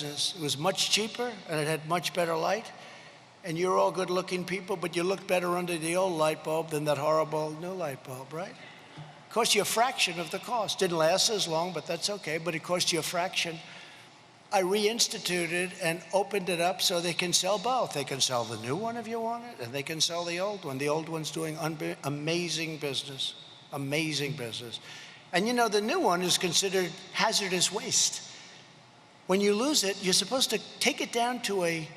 It was much cheaper, and it had much better light. And you're all good-looking people, but you look better under the old light bulb than that horrible new light bulb, right? It cost you a fraction of the cost. Didn't last as long, but that's okay, but it cost you a fraction. I reinstituted and opened it up so they can sell both. They can sell the new one if you want it, and they can sell the old one. The old one's doing amazing business, amazing business. And you know, the new one is considered hazardous waste. When you lose it, you're supposed to take it down to a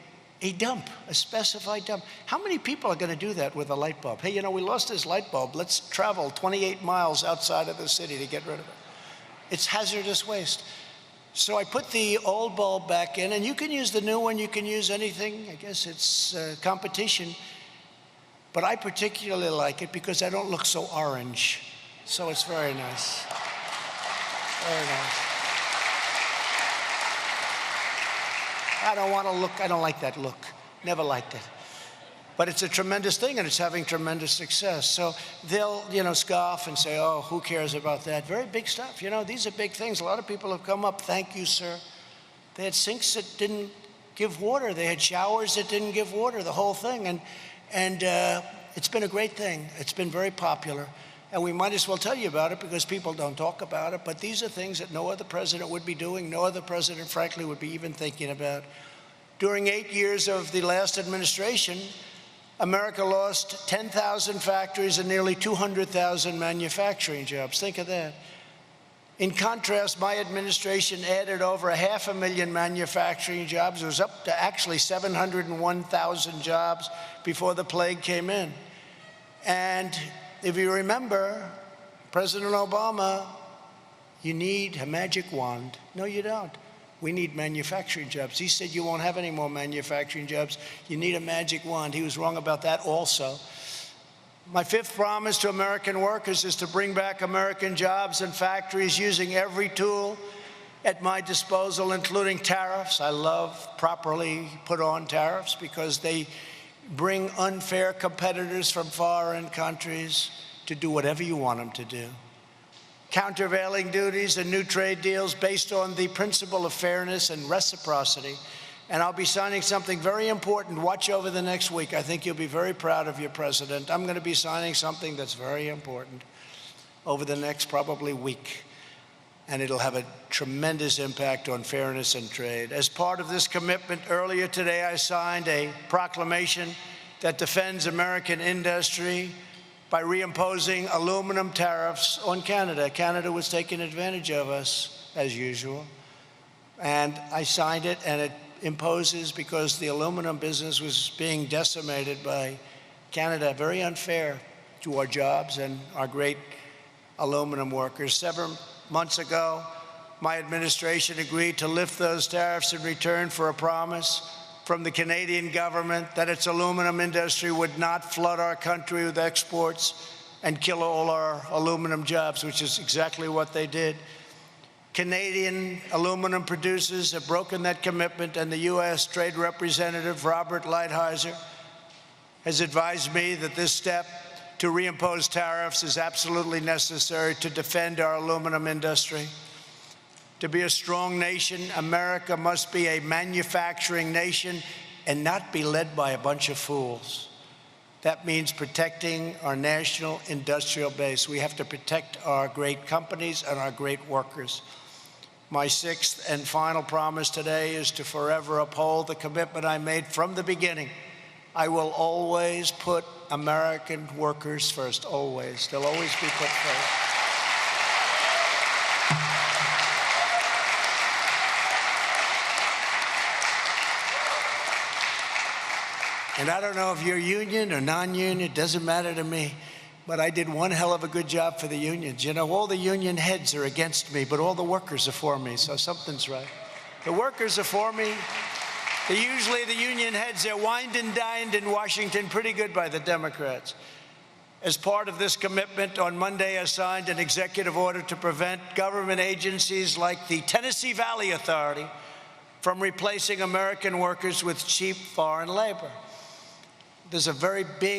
dump, a specified dump. How many people are going to do that with a light bulb? Hey, you know, we lost this light bulb. Let's travel 28 miles outside of the city to get rid of it. It's hazardous waste. So I put the old bulb back in, and you can use the new one. You can use anything. I guess it's competition. But I particularly like it because I don't look so orange. So it's very nice. Very nice. I don't like that look. Never liked it. But it's a tremendous thing, and it's having tremendous success. So they'll, scoff and say, oh, who cares about that? Very big stuff. You know, these are big things. A lot of people have come up, thank you, sir. They had sinks that didn't give water. They had showers that didn't give water, the whole thing. And it's been a great thing. It's been very popular. And we might as well tell you about it because people don't talk about it. But these are things that no other president would be doing, no other president, frankly, would be even thinking about. During 8 years of the last administration, America lost 10,000 factories and nearly 200,000 manufacturing jobs. Think of that. In contrast, my administration added over 500,000 manufacturing jobs. It was up to actually 701,000 jobs before the plague came in. And if you remember, President Obama, you need a magic wand. No, you don't. We need manufacturing jobs. He said you won't have any more manufacturing jobs. You need a magic wand. He was wrong about that also. My fifth promise to American workers is to bring back American jobs and factories using every tool at my disposal, including tariffs. I love properly put on tariffs because they bring unfair competitors from foreign countries to do whatever you want them to do. Countervailing duties and new trade deals based on the principle of fairness and reciprocity. And I'll be signing something very important. Watch over the next week. I think you'll be very proud of your president. I'm going to be signing something that's very important over the next probably week. And it'll have a tremendous impact on fairness and trade. As part of this commitment, earlier today I signed a proclamation that defends American industry by reimposing aluminum tariffs on Canada. Canada was taking advantage of us, as usual. And I signed it, and it imposes, because the aluminum business was being decimated by Canada, very unfair to our jobs and our great aluminum workers. 7 months ago, my administration agreed to lift those tariffs in return for a promise from the Canadian government that its aluminum industry would not flood our country with exports and kill all our aluminum jobs, which is exactly what they did. Canadian aluminum producers have broken that commitment, and the U.S. Trade Representative Robert Lighthizer has advised me that this step to reimpose tariffs is absolutely necessary to defend our aluminum industry. To be a strong nation, America must be a manufacturing nation and not be led by a bunch of fools. That means protecting our national industrial base. We have to protect our great companies and our great workers. My sixth and final promise today is to forever uphold the commitment I made from the beginning. I will always put American workers first, always. They'll always be put first. And I don't know if you're union or non-union, it doesn't matter to me, but I did one hell of a good job for the unions. You know, all the union heads are against me, but all the workers are for me, so something's right. The workers are for me. Usually the union heads, they're wined and dined in Washington pretty good by the Democrats. As part of this commitment, on Monday I signed an executive order to prevent government agencies like the Tennessee Valley Authority from replacing American workers with cheap foreign labor. There's a very big